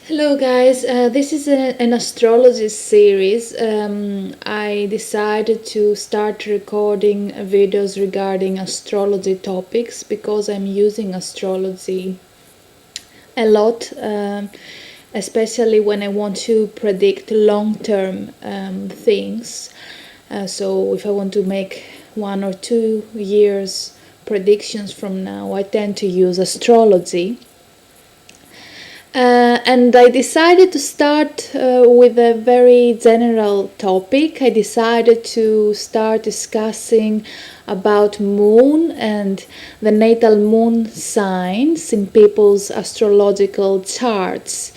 Hello, guys. This is an astrology series. I decided to start recording videos regarding astrology topics because I'm using astrology a lot, especially when I want to predict long term things. So, if I want to make 1 or 2 years predictions from now, I tend to use astrology. And I decided to start with a very general topic. I decided to start discussing about moon and the natal moon signs in people's astrological charts.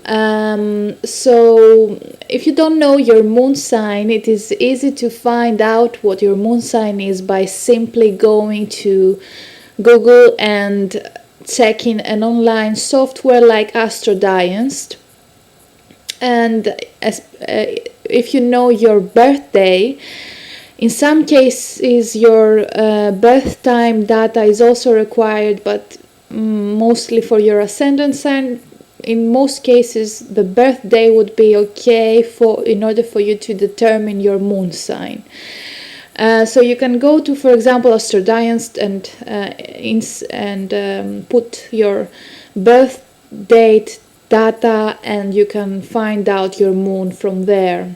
So, if you don't know your moon sign, it is easy to find out what your moon sign is by simply going to Google and checking an online software like astrodienst. And if you know your birthday, in some cases your birth time data is also required, but mostly for your ascendant sign. In most cases, the birthday would be okay in order for you to determine your moon sign. So you can go to, for example, astrodienst and put your birth date data, and you can find out your moon from there.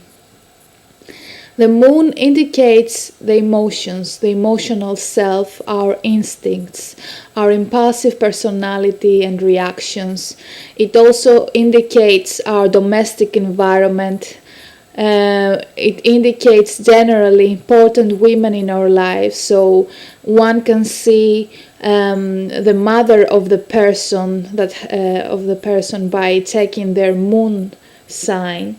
The moon indicates the emotions, the emotional self, our instincts, our impulsive personality and reactions. It also indicates our domestic environment. It indicates generally important women in our lives, so one can see the mother of the person by checking their moon sign,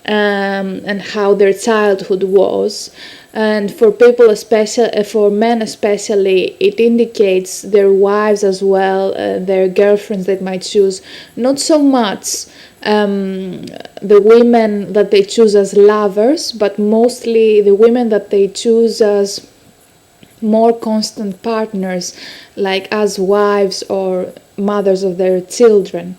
and how their childhood was. And for people, especially for men especially, it indicates their wives as well, their girlfriends that might choose. Not so much the women that they choose as lovers, but mostly the women that they choose as more constant partners, like as wives or mothers of their children.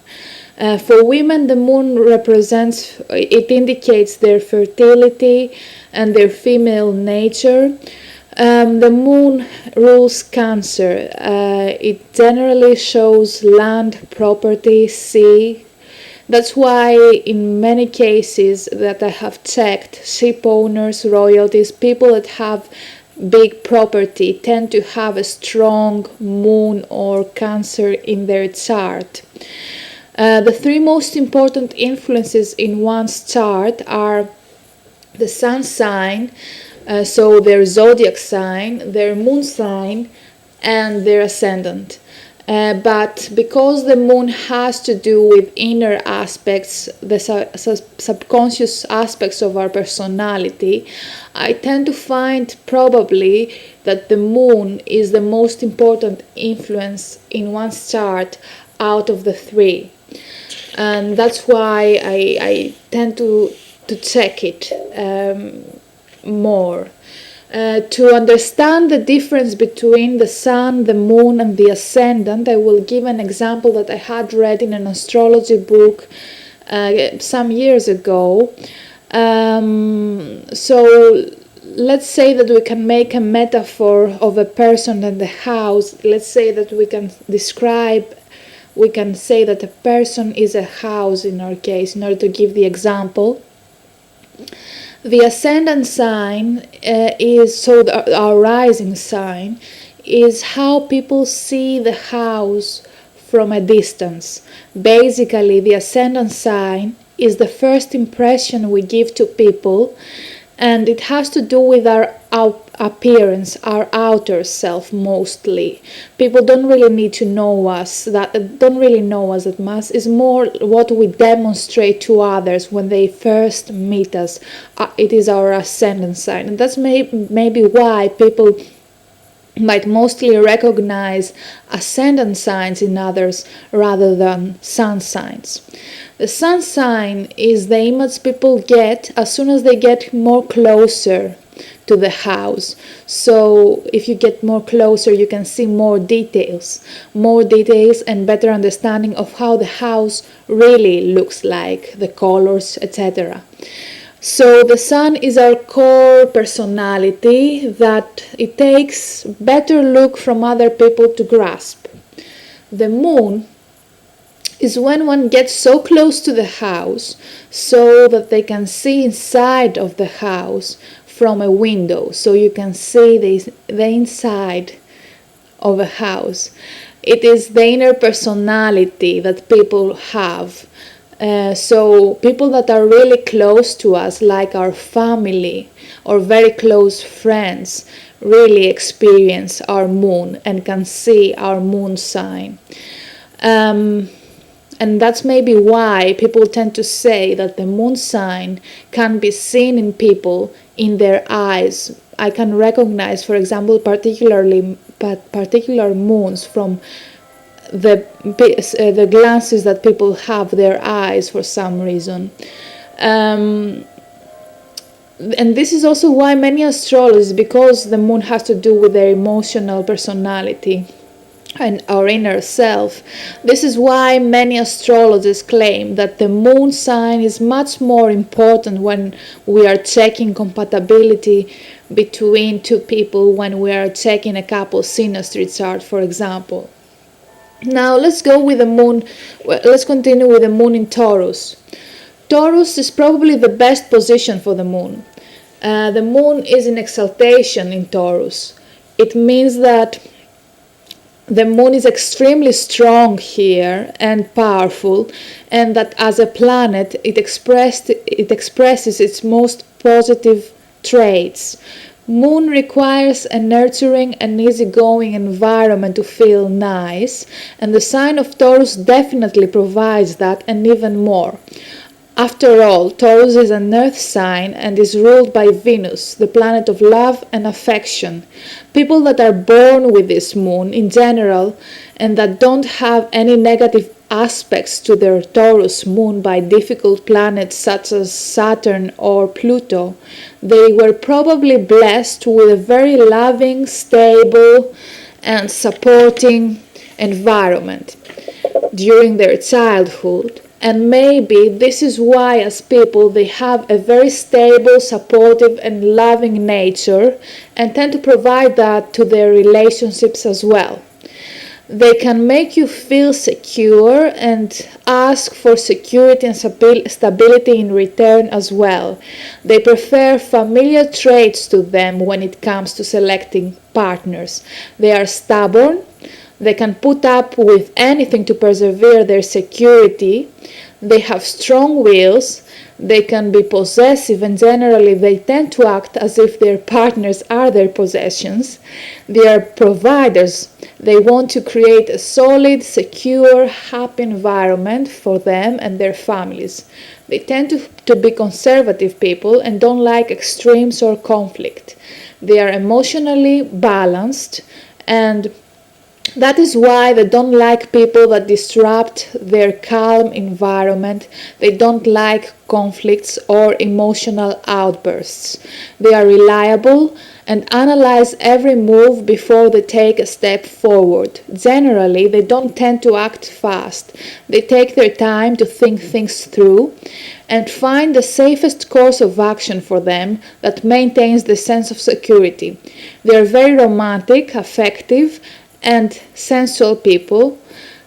For women, the moon it indicates their fertility and their female nature. The moon rules Cancer. It generally shows land, property, sea. That's why in many cases that I have checked, ship owners, royalties, people that have big property tend to have a strong moon or Cancer in their chart. The three most important influences in one's chart are the sun sign, so their zodiac sign, their moon sign, and their ascendant. But because the moon has to do with inner aspects, the subconscious aspects of our personality, I tend to find probably that the moon is the most important influence in one's chart out of the three. And that's why I tend to check it more. To understand the difference between the sun, the moon, and the ascendant, I will give an example that I had read in an astrology book some years ago. So let's say that we can make a metaphor of a person and the house. Let's say that we can say that a person is a house in our case, in order to give the example. The ascendant sign our rising sign is how people see the house from a distance. Basically, the ascendant sign is the first impression we give to people, and it has to do with our appearance, our outer self mostly. People don't really need to know us, don't really know us that much. It's more what we demonstrate to others when they first meet us. It is our ascendant sign, and that's maybe why people might mostly recognize ascendant signs in others rather than sun signs. The sun sign is the image people get as soon as they get more closer to the house. So if you get more closer, you can see more details and better understanding of how the house really looks like, the colors, etc. So the sun is our core personality that it takes better look from other people to grasp. The moon is when one gets so close to the house so that they can see inside of the house from a window. So you can see the inside of a house. It is the inner personality that people have. So people that are really close to us, like our family or very close friends, really experience our moon and can see our moon sign. And that's maybe why people tend to say that the moon sign can be seen in people in their eyes. I can recognize, for example, particular moons from the glances that people have their eyes for some reason. And this is also why many astrologers, because the moon has to do with their emotional personality and our inner self, this is why many astrologers claim that the moon sign is much more important when we are checking compatibility between two people, when we are checking a couple's synastry chart, for example. Now let's go with the moon. Let's continue with the moon in Taurus. Taurus is probably the best position for the moon. The moon is in exaltation in Taurus. It means that the moon is extremely strong here and powerful, and that as a planet it expresses its most positive traits. Moon requires a nurturing and easygoing environment to feel nice, and the sign of Taurus definitely provides that and even more. After all, Taurus is an earth sign and is ruled by Venus, the planet of love and affection. People that are born with this moon in general and that don't have any negative aspects to their Taurus moon by difficult planets such as Saturn or Pluto, they were probably blessed with a very loving, stable and supporting environment during their childhood. And maybe this is why as people they have a very stable, supportive and loving nature and tend to provide that to their relationships as well. They can make you feel secure and ask for security and stability in return as well. They prefer familiar traits to them when it comes to selecting partners. They are stubborn. They can put up with anything to persevere their security. They have strong wills. They can be possessive and generally they tend to act as if their partners are their possessions. They are providers. They want to create a solid, secure, happy environment for them and their families. They tend to be conservative people and don't like extremes or conflict. They are emotionally balanced, and that is why they don't like people that disrupt their calm environment. They don't like conflicts or emotional outbursts. They are reliable and analyze every move before they take a step forward. Generally, they don't tend to act fast. They take their time to think things through and find the safest course of action for them that maintains the sense of security. They are very romantic, affective, and sensual people.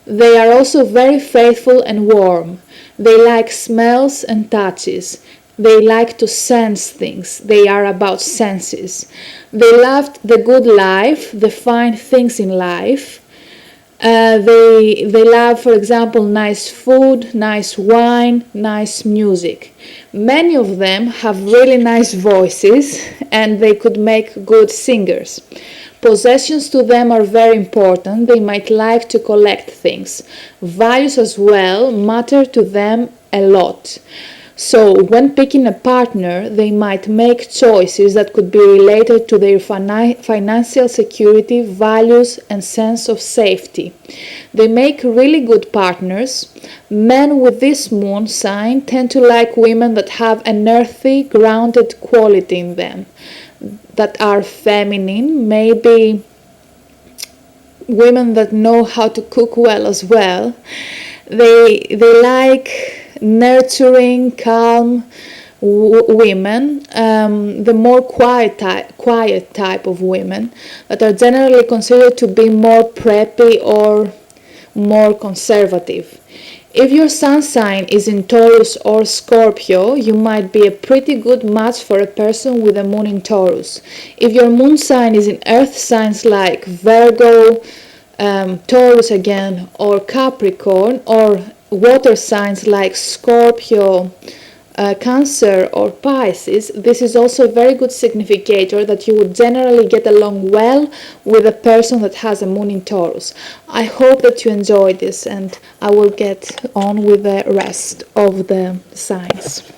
They are also very faithful and warm. They like smells and touches. They like to sense things. They are about senses. They love the good life, the fine things in life. They love, for example, nice food, nice wine, nice music. Many of them have really nice voices and they could make good singers. Possessions to them are very important. They might like to collect things. Values as well matter to them a lot. So when picking a partner, they might make choices that could be related to their financial security, values, and sense of safety. They make really good partners. Men with this moon sign tend to like women that have an earthy, grounded quality in them. that are feminine, maybe women that know how to cook well as well. They like nurturing, calm women, the more quiet type of women that are generally considered to be more preppy or more conservative. If your sun sign is in Taurus or Scorpio, you might be a pretty good match for a person with a moon in Taurus. If your moon sign is in earth signs like Virgo, Taurus again, or Capricorn, or water signs like Scorpio, Cancer or Pisces, this is also a very good significator that you would generally get along well with a person that has a moon in Taurus. I hope that you enjoyed this, and I will get on with the rest of the signs.